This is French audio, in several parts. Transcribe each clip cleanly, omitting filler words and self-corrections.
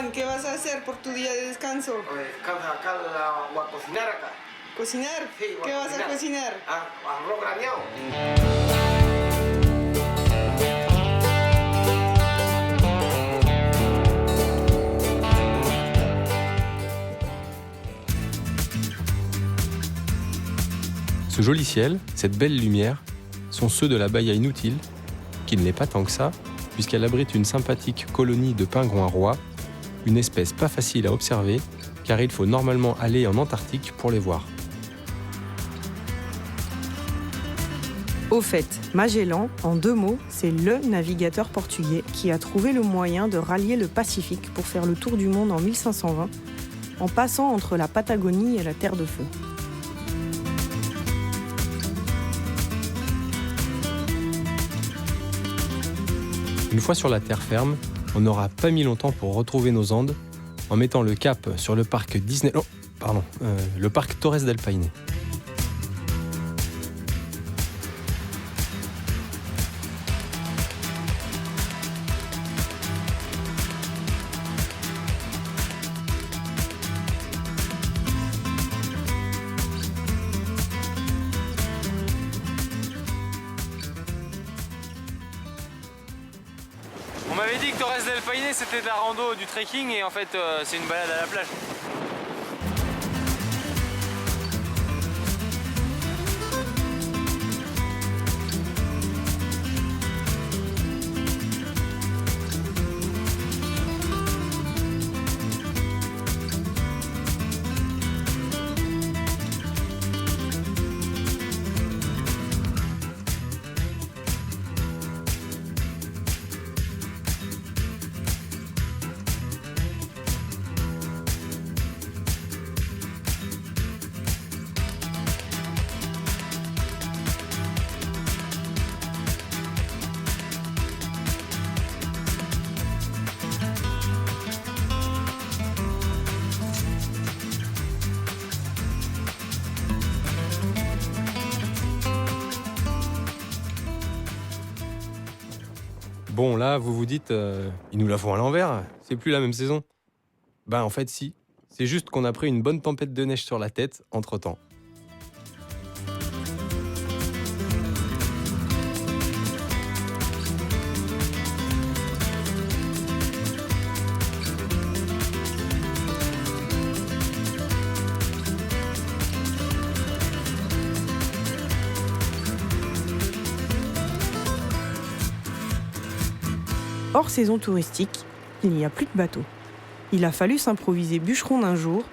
Juan, ¿qué vas a hacer por tu día de descanso? Acá voy a cocinar acá. ¿Cocinar? Sí, voy ¿Qué a vas a cocinar? Arroz graneado. Ce joli ciel, cette belle lumière, sont ceux de la Baia Inutile, qui ne l'est pas tant que ça, puisqu'elle abrite une sympathique colonie de pingouins rois, une espèce pas facile à observer, car il faut normalement aller en Antarctique pour les voir. Au fait, Magellan, en 2 mots, c'est le navigateur portugais qui a trouvé le moyen de rallier le Pacifique pour faire le tour du monde en 1520, en passant entre la Patagonie et la Terre de Feu. Une fois sur la terre ferme, on n'aura pas mis longtemps pour retrouver nos Andes en mettant le cap sur le parc le parc Torres del Paine. On m'avait dit que Torres del Paine c'était de la rando, du trekking et en fait c'est une balade à la plage. Bon, là, vous vous dites, ils nous la font à l'envers, c'est plus la même saison. Ben, en fait, si. C'est juste qu'on a pris une bonne tempête de neige sur la tête entre-temps. Hors saison touristique, il n'y a plus de bateaux. Il a fallu s'improviser bûcheron d'un jour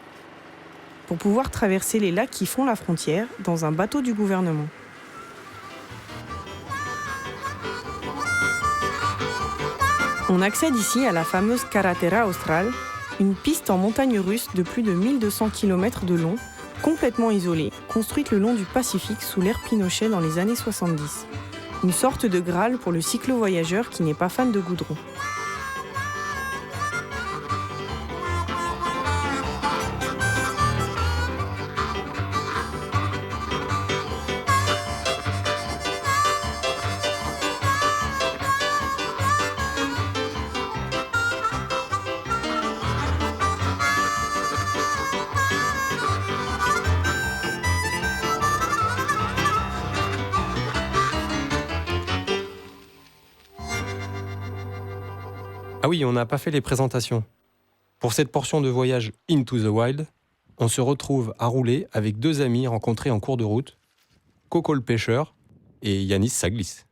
pour pouvoir traverser les lacs qui font la frontière dans un bateau du gouvernement. On accède ici à la fameuse Carretera Austral, une piste en montagne russe de plus de 1200 km de long, complètement isolée, construite le long du Pacifique sous l'ère Pinochet dans les années 70. Une sorte de Graal pour le cyclo-voyageur qui n'est pas fan de goudron. Ah oui, on n'a pas fait les présentations. Pour cette portion de voyage Into the Wild, on se retrouve à rouler avec 2 amis rencontrés en cours de route, Coco le pêcheur et Yanis Saglis.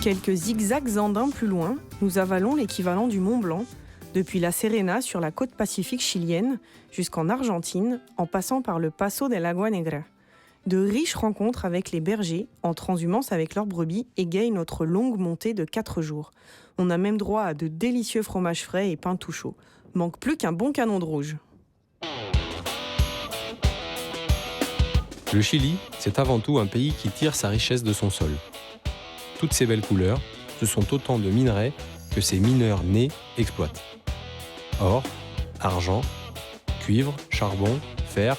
Quelques zigzags andins plus loin, nous avalons l'équivalent du Mont Blanc, depuis la Serena sur la côte pacifique chilienne jusqu'en Argentine, en passant par le Paso del Agua Negra. De riches rencontres avec les bergers, en transhumance avec leurs brebis, égayent notre longue montée de 4 jours. On a même droit à de délicieux fromages frais et pains tout chauds. Manque plus qu'un bon canon de rouge. Le Chili, c'est avant tout un pays qui tire sa richesse de son sol. Toutes ces belles couleurs, ce sont autant de minerais que ces mineurs nés exploitent. Or, argent, cuivre, charbon, fer,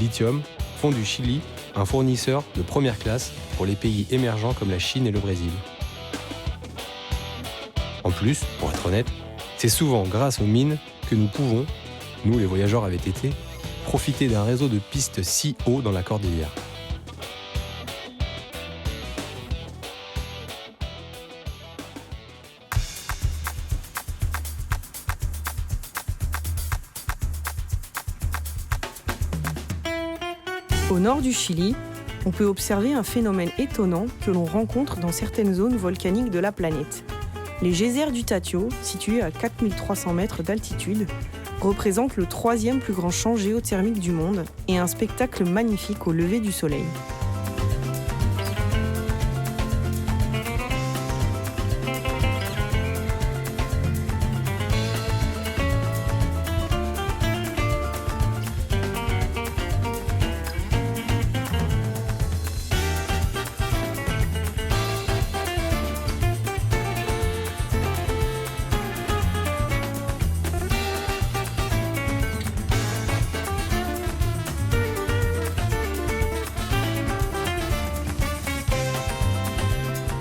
lithium font du Chili un fournisseur de première classe pour les pays émergents comme la Chine et le Brésil. En plus, pour être honnête, c'est souvent grâce aux mines que nous pouvons, nous les voyageurs avaient été, profiter d'un réseau de pistes si haut dans la cordillère. Au nord du Chili, on peut observer un phénomène étonnant que l'on rencontre dans certaines zones volcaniques de la planète. Les geysers du Tatio, situés à 4300 mètres d'altitude, représentent le 3e plus grand champ géothermique du monde et un spectacle magnifique au lever du soleil.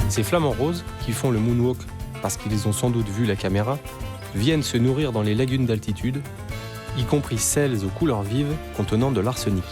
Ces flamants roses, qui font le moonwalk parce qu'ils ont sans doute vu la caméra, viennent se nourrir dans les lagunes d'altitude, y compris celles aux couleurs vives contenant de l'arsenic.